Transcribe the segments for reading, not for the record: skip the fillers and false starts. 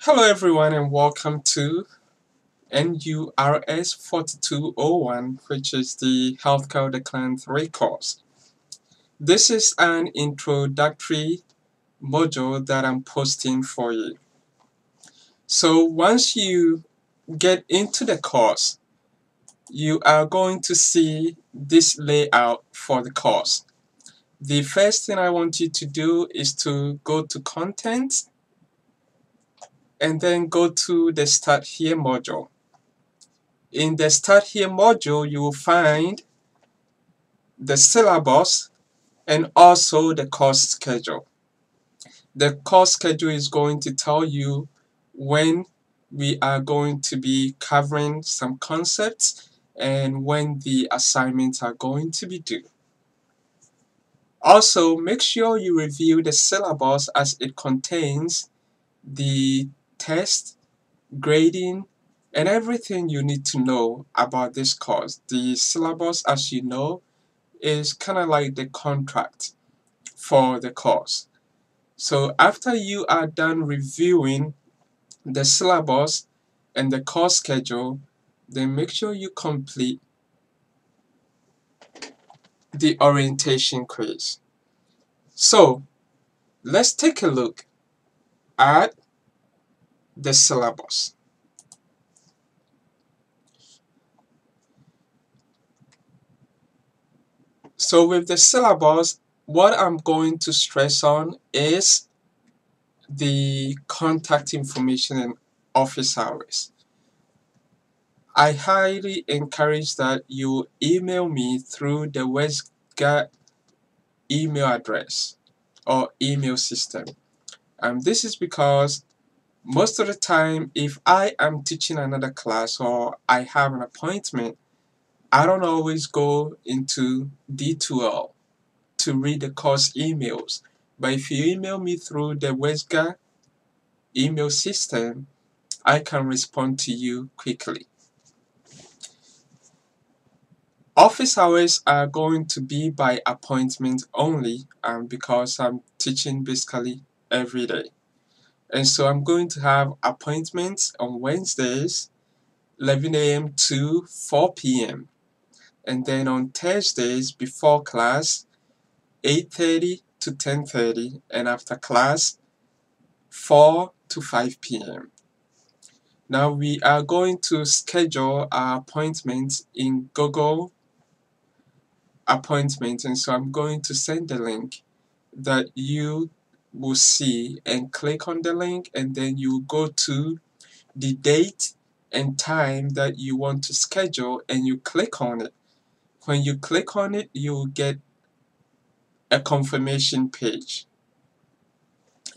Hello everyone and welcome to NURS 4201, which is the Healthcare Decline 3 course. This is an introductory module that I'm posting for you. So once you get into the course, you are going to see this layout for the course. The first thing I want you to do is to go to Content and then go to the Start Here module. In the Start Here module, you will find the syllabus and also the course schedule. The course schedule is going to tell you when we are going to be covering some concepts and when the assignments are going to be due. Also, make sure you review the syllabus as it contains the test, grading, and everything you need to know about this course. The syllabus, as you know, is kind of like the contract for the course. So after you are done reviewing the syllabus and the course schedule, then make sure you complete the orientation quiz. So let's take a look at the syllabus. So with the syllabus, what I'm going to stress on is the contact information and office hours. I highly encourage that you email me through the WestGuard email address or email system. This is because most of the time, if I am teaching another class or I have an appointment, I don't always go into D2L to read the course emails. But if you email me through the WestGuard email system, I can respond to you quickly. Office hours are going to be by appointment only because I'm teaching basically every day. And so I'm going to have appointments on Wednesdays, 11 a.m. to 4 p.m. And then on Thursdays before class, 8:30 to 10:30, and after class, 4 to 5 p.m. Now we are going to schedule our appointments in Google Appointments, and so I'm going to send the link that you will see and click on the link, and then you go to the date and time that you want to schedule and you click on it. When you click on it, you'll get a confirmation page,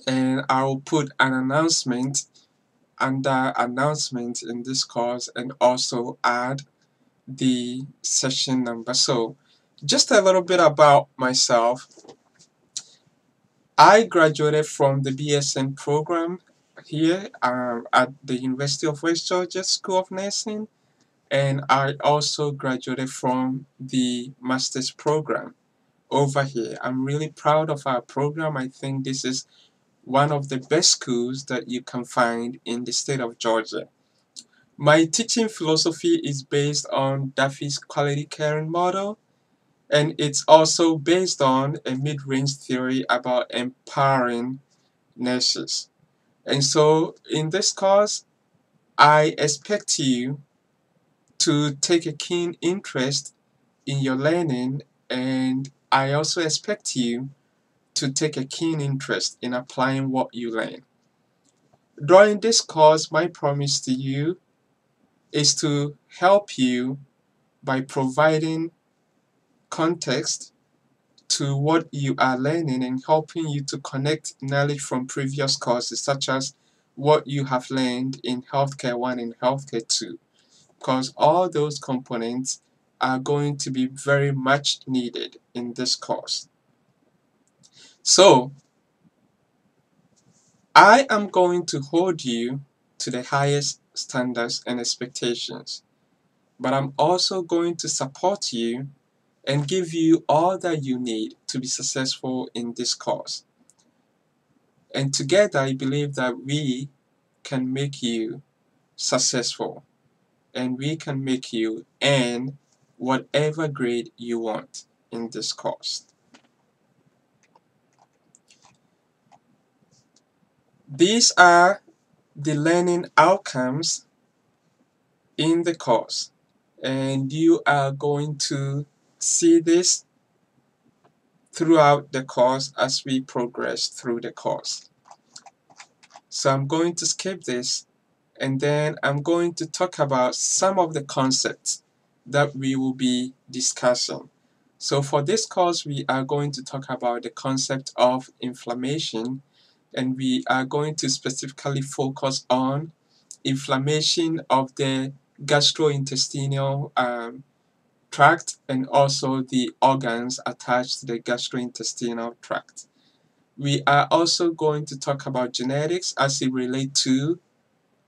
and I'll put an announcement under announcement in this course and also add the session number. So just a little bit about myself. I graduated from the BSN program here at the University of West Georgia School of Nursing, and I also graduated from the master's program over here. I'm really proud of our program. I think this is one of the best schools that you can find in the state of Georgia. My teaching philosophy is based on Duffy's quality caring model, and it's also based on a mid-range theory about empowering nurses. And so in this course, I expect you to take a keen interest in your learning, and I also expect you to take a keen interest in applying what you learn. During this course, my promise to you is to help you by providing context to what you are learning and helping you to connect knowledge from previous courses, such as what you have learned in Healthcare 1 and Healthcare 2, because all those components are going to be very much needed in this course. So, I am going to hold you to the highest standards and expectations, but I'm also going to support you and give you all that you need to be successful in this course. And together, I believe that we can make you successful, and we can make you earn whatever grade you want in this course. These are the learning outcomes in the course, and you are going to see this throughout the course as we progress through the course. So I'm going to skip this, and then I'm going to talk about some of the concepts that we will be discussing. So for this course, we are going to talk about the concept of inflammation, and we are going to specifically focus on inflammation of the gastrointestinal tract and also the organs attached to the gastrointestinal tract. We are also going to talk about genetics as it relates to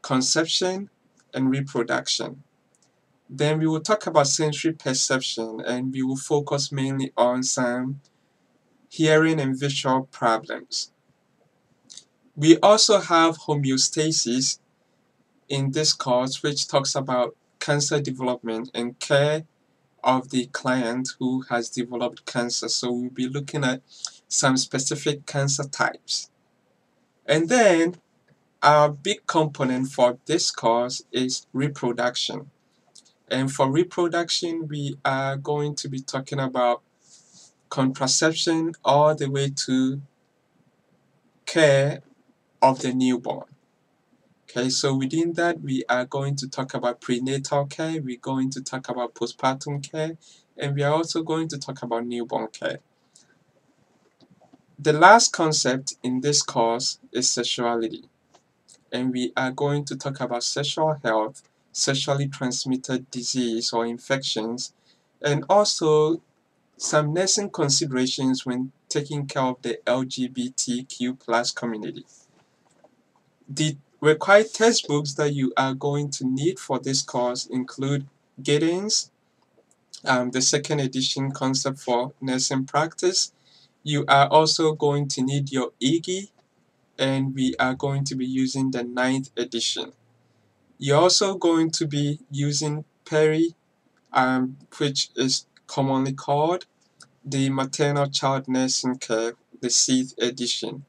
conception and reproduction. Then we will talk about sensory perception, and we will focus mainly on some hearing and visual problems. We also have homeostasis in this course, which talks about cancer development and care of the client who has developed cancer. So we'll be looking at some specific cancer types. And then our big component for this course is reproduction. And for reproduction, we are going to be talking about contraception all the way to care of the newborn. Okay, so within that, we are going to talk about prenatal care, we're going to talk about postpartum care, and we are also going to talk about newborn care. The last concept in this course is sexuality, and we are going to talk about sexual health, sexually transmitted disease or infections, and also some nursing considerations when taking care of the LGBTQ plus community. The required textbooks that you are going to need for this course include Giddens, the second edition concept for nursing practice. You are also going to need your IGI, and we are going to be using the 9th edition. You're also going to be using Perry, which is commonly called the Maternal Child Nursing Care, the 6th edition.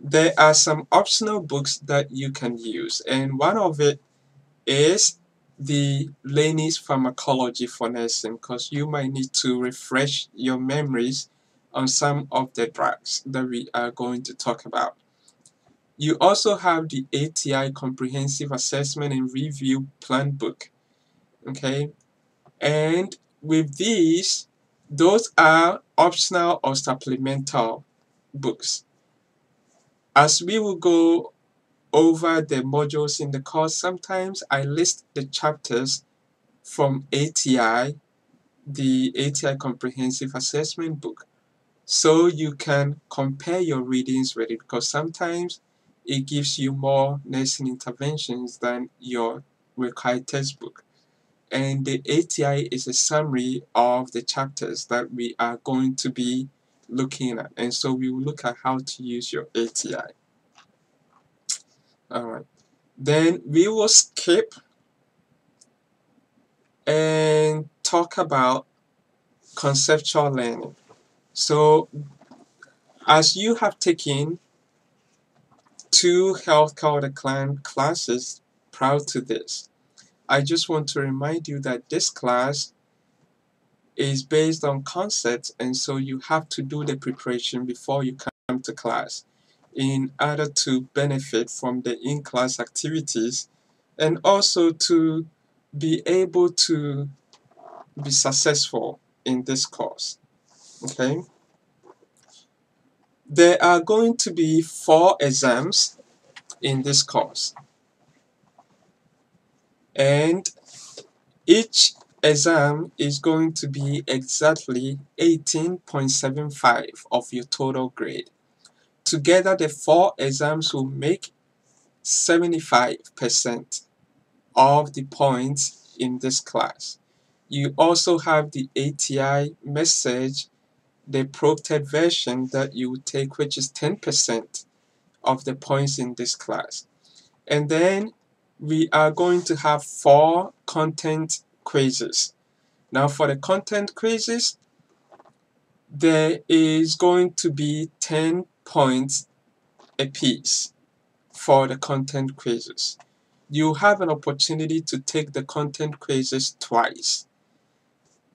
There are some optional books that you can use, and one of it is the Laney's Pharmacology for Nursing, because you might need to refresh your memories on some of the drugs that we are going to talk about. You also have the ATI Comprehensive Assessment and Review Plan book, okay? And with these, those are optional or supplemental books. As we will go over the modules in the course, sometimes I list the chapters from ATI, the ATI Comprehensive Assessment book, so you can compare your readings with it, because sometimes it gives you more nursing interventions than your required textbook. And the ATI is a summary of the chapters that we are going to be looking at, and so we will look at how to use your ATI. Alright, then we will skip and talk about conceptual learning. So as you have taken 2 healthcare decline classes prior to this, I just want to remind you that this class is based on concepts, and so you have to do the preparation before you come to class in order to benefit from the in-class activities and also to be able to be successful in this course. Okay, there are going to be 4 exams in this course, and each exam is going to be exactly 18.75 of your total grade. Together, the 4 exams will make 75% of the points in this class. You also have the ATI message, the protracted version that you take, which is 10% of the points in this class. And then we are going to have 4 content quizzes. Now for the content quizzes, there is going to be 10 points apiece for the content quizzes. You have an opportunity to take the content quizzes twice.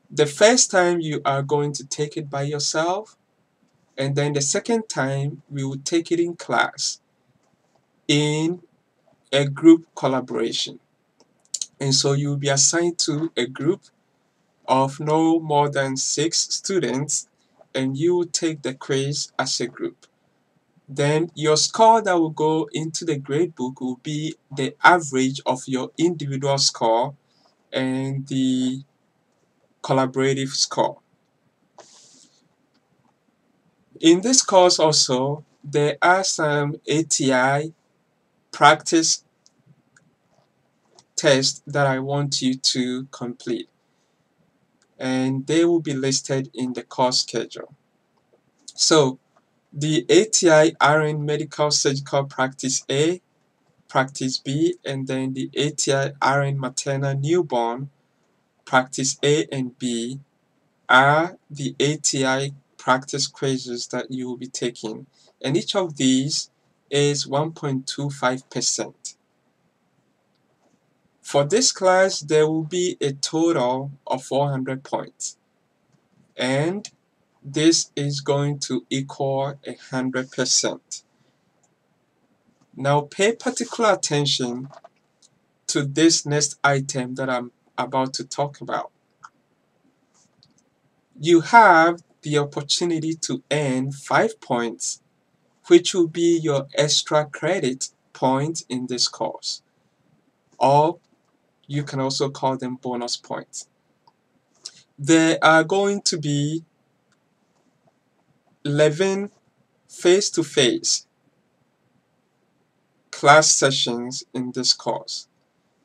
The first time you are going to take it by yourself, and then the second time we will take it in class in a group collaboration. And so you'll be assigned to a group of no more than 6 students, and you will take the quiz as a group. Then your score that will go into the grade book will be the average of your individual score and the collaborative score. In this course also, there are some ATI practice tests that I want you to complete, and they will be listed in the course schedule. So the ATI RN Medical Surgical Practice A, Practice B, and then the ATI RN Maternal Newborn Practice A and B are the ATI practice quizzes that you will be taking, and each of these is 1.25%. For this class, there will be a total of 400 points, and this is going to equal 100%. Now pay particular attention to this next item that I'm about to talk about. You have the opportunity to earn 5 points, which will be your extra credit points in this course, or you can also call them bonus points. There are going to be 11 face-to-face class sessions in this course.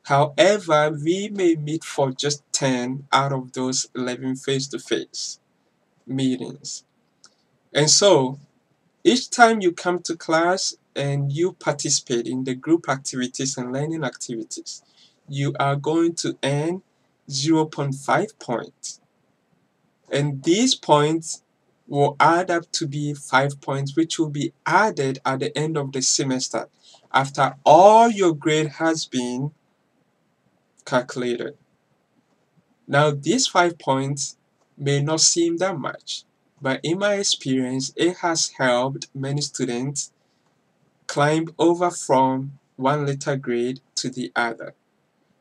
However, we may meet for just 10 out of those 11 face-to-face meetings. And so, each time you come to class and you participate in the group activities and learning activities, you are going to earn 0.5 points. And these points will add up to be 5 points, which will be added at the end of the semester after all your grade has been calculated. Now, these 5 points may not seem that much, but in my experience, it has helped many students climb over from one letter grade to the other.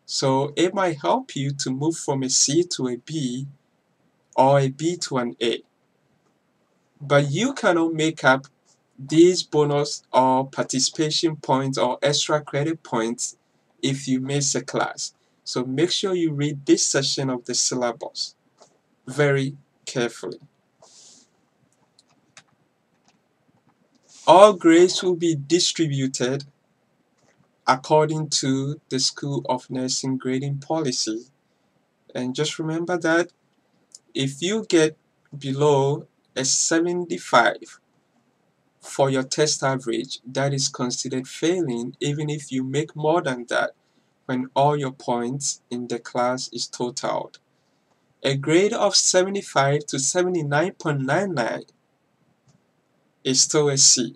So it might help you to move from a C to a B or a B to an A. But you cannot make up these bonus or participation points or extra credit points if you miss a class. So make sure you read this section of the syllabus very carefully. All grades will be distributed according to the School of Nursing grading policy. And just remember that if you get below a 75 for your test average, that is considered failing even if you make more than that when all your points in the class is totaled. A grade of 75 to 79.99 is still a C.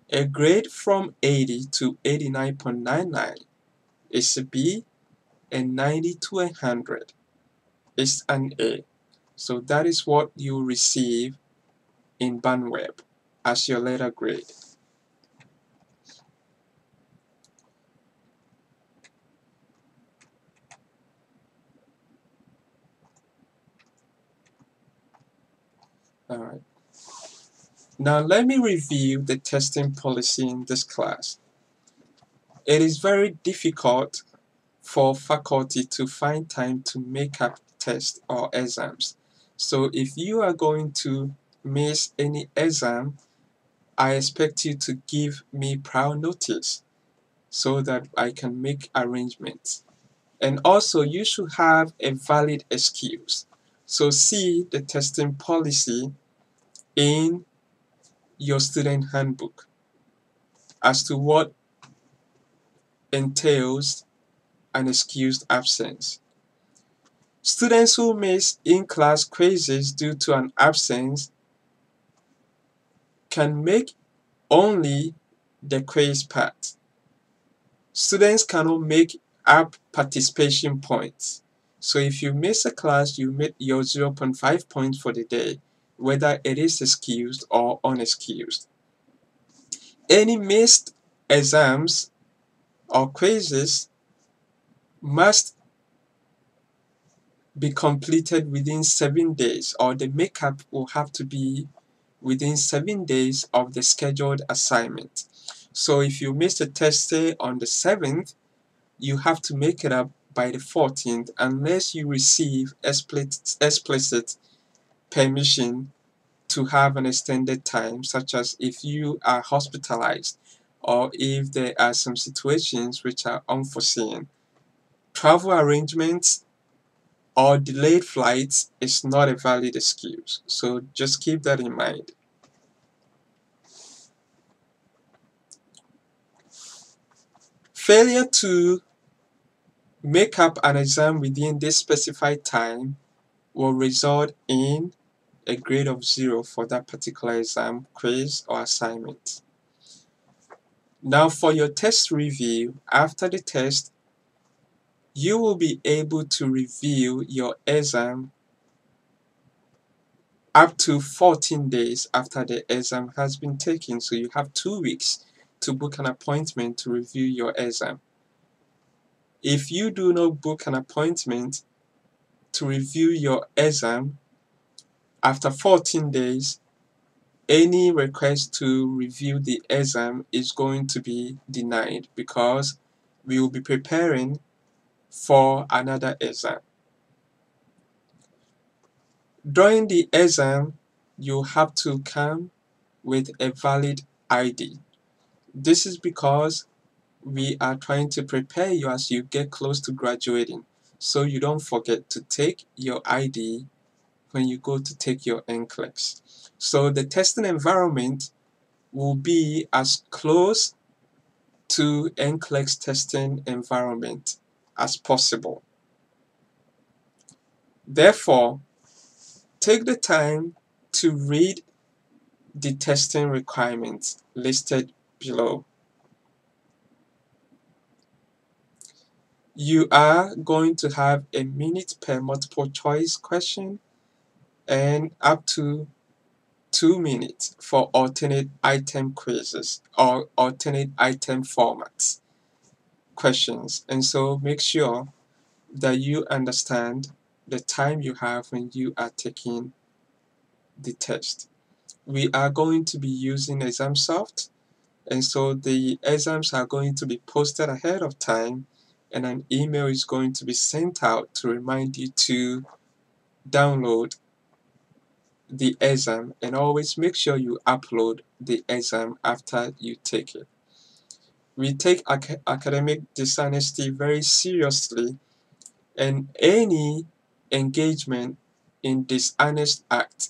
A grade from 80 to 89.99 is a B, and 90 to 100 is an A. So that is what you receive in BandWeb as your letter grade. Alright. Now let me review the testing policy in this class. It is very difficult for faculty to find time to make up tests or exams. So if you are going to miss any exam, I expect you to give me prior notice so that I can make arrangements. And also, you should have a valid excuse. So see the testing policy in your student handbook as to what entails an excused absence. Students who miss in-class quizzes due to an absence can make only the quiz part. Students cannot make up participation points. So if you miss a class, you make your 0.5 points for the day, whether it is excused or unexcused. Any missed exams or quizzes must be completed within 7 days, or the makeup will have to be within 7 days of the scheduled assignment. So if you miss a test day on the 7th, you have to make it up by the 14th unless you receive explicit permission to have an extended time, such as if you are hospitalized or if there are some situations which are unforeseen. Travel arrangements or delayed flights is not a valid excuse, so just keep that in mind. Failure to make up an exam within this specified time will result in a grade of 0 for that particular exam, quiz, or assignment. Now for your test review, after the test, you will be able to review your exam up to 14 days after the exam has been taken. So you have 2 weeks to book an appointment to review your exam. If you do not book an appointment to review your exam after 14 days, any request to review the exam is going to be denied because we will be preparing for another exam. During the exam, you have to come with a valid ID. This is because we are trying to prepare you as you get close to graduating, so you don't forget to take your ID when you go to take your NCLEX. So the testing environment will be as close to NCLEX testing environment as possible. Therefore, take the time to read the testing requirements listed below. You are going to have a minute per multiple choice question and up to 2 minutes for alternate item quizzes or alternate item formats questions. And so make sure that you understand the time you have when you are taking the test. We are going to be using ExamSoft, and so the exams are going to be posted ahead of time, and an email is going to be sent out to remind you to download the exam, and always make sure you upload the exam after you take it. We take academic dishonesty very seriously, and any engagement in dishonest act,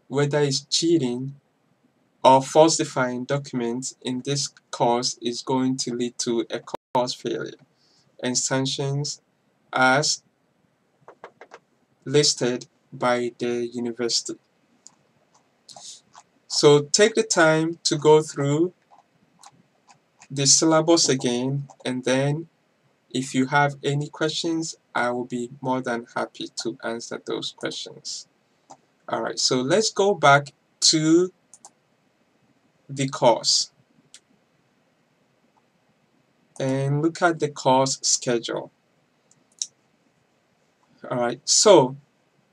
whether it's cheating or falsifying documents in this course, is going to lead to a course failure and sanctions as listed by the university. So take the time to go through the syllabus again, and then if you have any questions, I will be more than happy to answer those questions. Alright, so let's go back to the course and look at the course schedule. Alright, so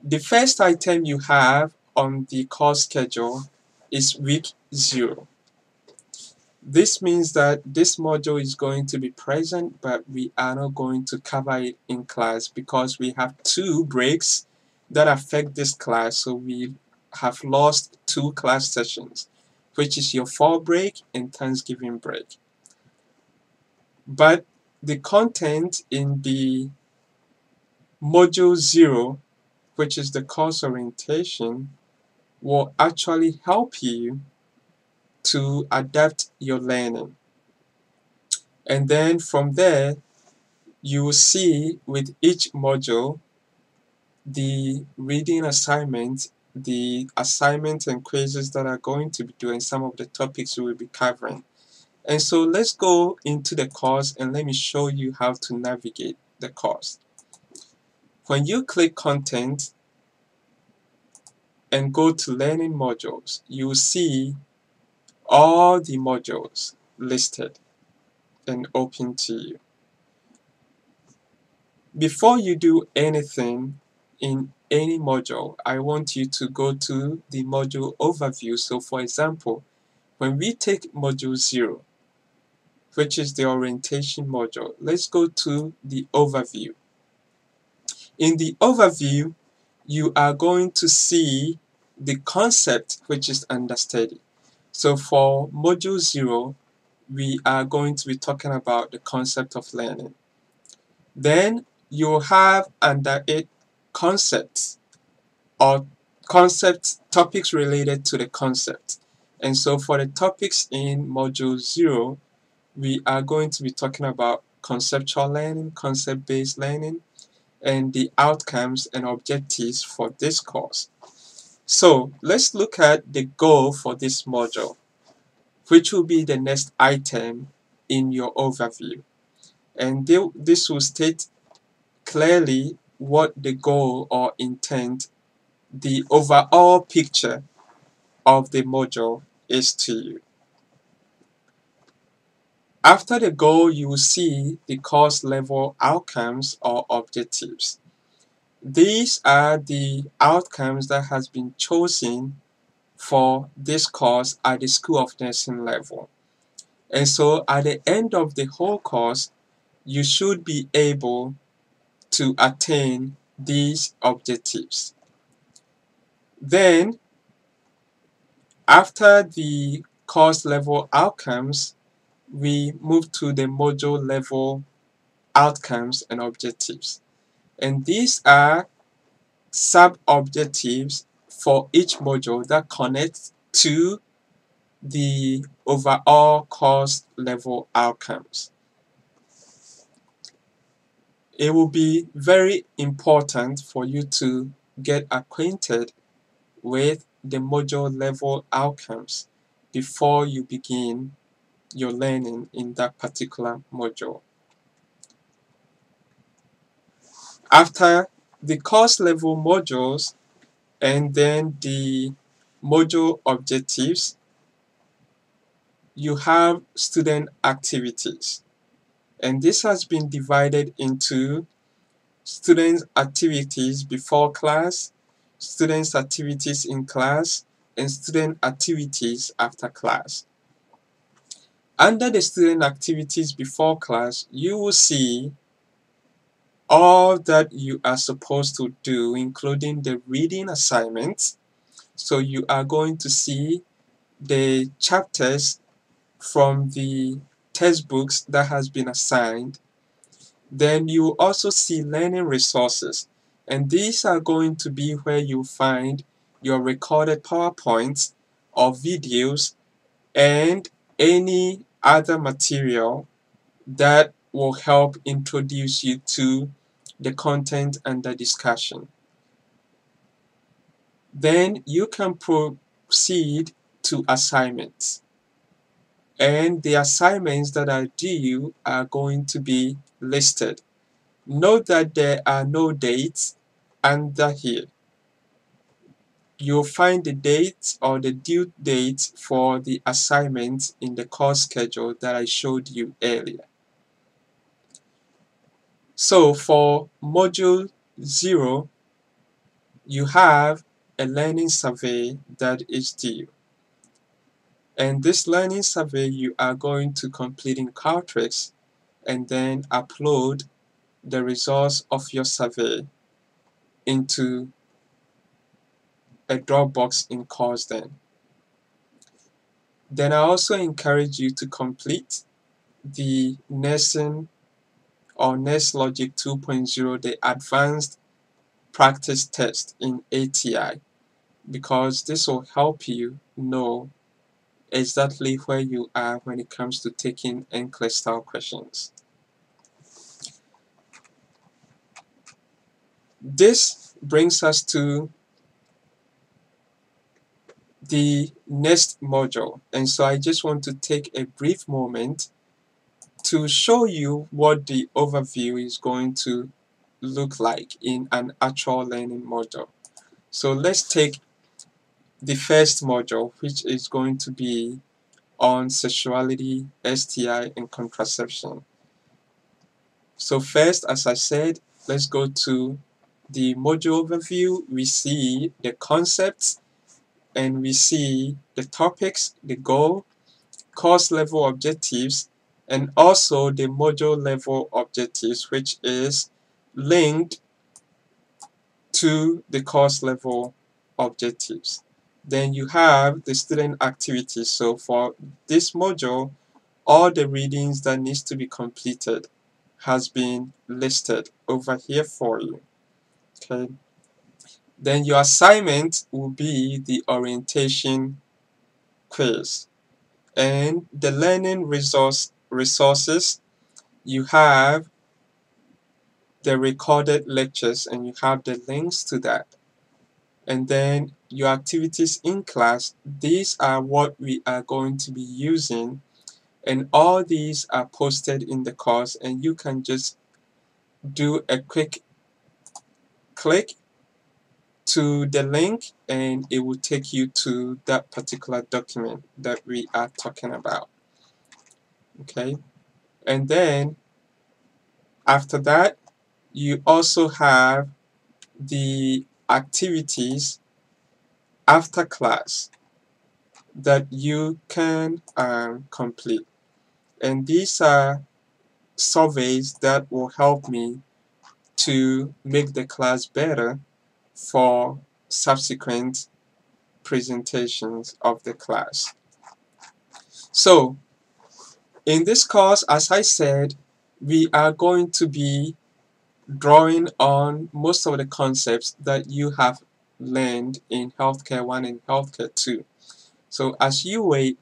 the first item you have on the course schedule is week 0. This means that this module is going to be present, but we are not going to cover it in class because we have 2 breaks that affect this class. So we have lost 2 class sessions, which is your fall break and Thanksgiving break. But the content in the module 0, which is the course orientation, will actually help you to adapt your learning. And then from there, you will see with each module the reading assignment, the assignments and quizzes that are going to be doing, some of the topics we will be covering. And so let's go into the course and let me show you how to navigate the course. When you click content and go to learning modules, you will see all the modules listed and open to you. Before you do anything in any module, I want you to go to the module overview. So for example, when we take module 0, which is the orientation module, let's go to the overview. In the overview, you are going to see the concept which is under study. So for module 0, we are going to be talking about the concept of learning. Then you have under it concepts or concept topics related to the concept. And so for the topics in module 0, we are going to be talking about conceptual learning, concept-based learning, and the outcomes and objectives for this course. So let's look at the goal for this module, which will be the next item in your overview. And this will state clearly what the goal or intent, the overall picture of the module is to you. After the goal, you will see the course level outcomes or objectives. These are the outcomes that has been chosen for this course at the School of Nursing level. And so at the end of the whole course, you should be able to attain these objectives. Then, after the course level outcomes, we move to the module level outcomes and objectives. And these are sub-objectives for each module that connect to the overall course level outcomes. It will be very important for you to get acquainted with the module level outcomes before you begin your learning in that particular module. After the course level modules and then the module objectives, you have student activities. And this has been divided into students' activities before class, students' activities in class, and student activities after class. Under the student activities before class, you will see all that you are supposed to do, including the reading assignments. So you are going to see the chapters from the textbooks that has been assigned. Then you also see learning resources, and these are going to be where you find your recorded PowerPoints or videos and any other material that will help introduce you to the content and the discussion. Then you can proceed to assignments. And the assignments that are due are going to be listed. Note that there are no dates under here. You'll find the dates or the due dates for the assignments in the course schedule that I showed you earlier. So for module 0, you have a learning survey that is due. And this learning survey you are going to complete in Cartrix and then upload the results of your survey into a Dropbox in CourseDen. Then I also encourage you to complete the Nursing or Nurse Logic 2.0, the Advanced Practice Test in ATI, because this will help you know exactly where you are when it comes to taking NCLEX style questions. This brings us to the next module, and so I just want to take a brief moment to show you what the overview is going to look like in an actual learning module. So let's take the first module, which is going to be on sexuality, STI, and contraception. So first, as I said, let's go to the module overview. We see the concepts, and we see the topics, the goal, course level objectives, and also the module level objectives, which is linked to the course level objectives. Then you have the student activities. So for this module, all the readings that needs to be completed has been listed over here for you. Okay. Then your assignment will be the orientation quiz. And the learning resources, you have the recorded lectures and you have the links to that. And then your activities in class, these are what we are going to be using, and all these are posted in the course, and you can just do a quick click to the link and it will take you to that particular document that we are talking about. Okay, and then after that, you also have the activities after class that you can complete. And these are surveys that will help me to make the class better for subsequent presentations of the class. So in this course, as I said, we are going to be drawing on most of the concepts that you have learned in Healthcare 1 and Healthcare 2. So as you wait,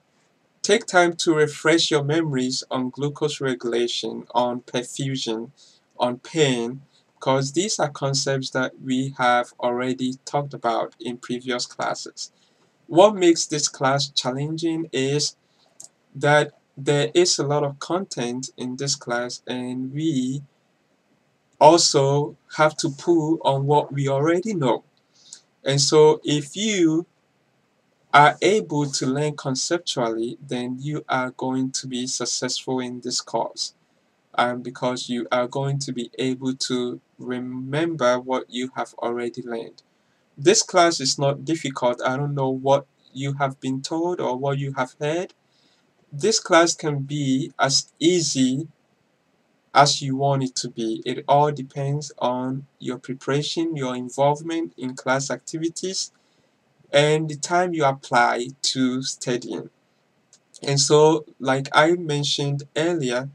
take time to refresh your memories on glucose regulation, on perfusion, on pain, because these are concepts that we have already talked about in previous classes. What makes this class challenging is that there is a lot of content in this class, and we also have to pull on what we already know. And so if you are able to learn conceptually, then you are going to be successful in this course, because you are going to be able to remember what you have already learned. This class is not difficult. I don't know what you have been told or what you have heard. This class can be as easy as you want it to be. It all depends on your preparation, your involvement in class activities, and the time you apply to studying. And so, like I mentioned earlier,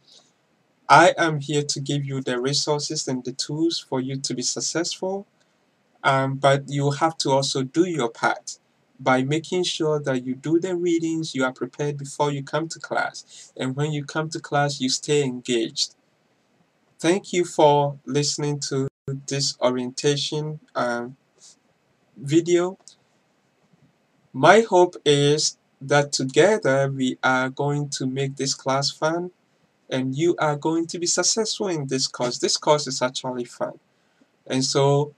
I am here to give you the resources and the tools for you to be successful, but you have to also do your part by making sure that you do the readings, you are prepared before you come to class, and when you come to class, you stay engaged. Thank you for listening to this orientation video. My hope is that together we are going to make this class fun, and you are going to be successful in this course. This course is actually fun. And so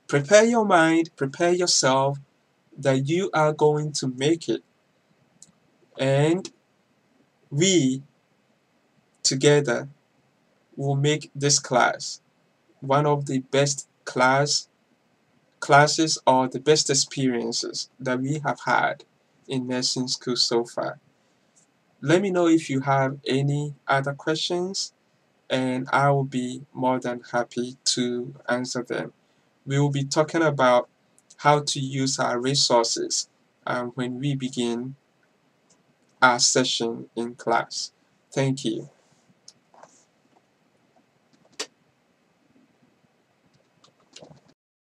prepare your mind, prepare yourself that you are going to make it. And we together will make this class one of the best classes or the best experiences that we have had in nursing school so far. Let me know if you have any other questions, and I will be more than happy to answer them. We will be talking about how to use our resources when we begin our session in class. Thank you.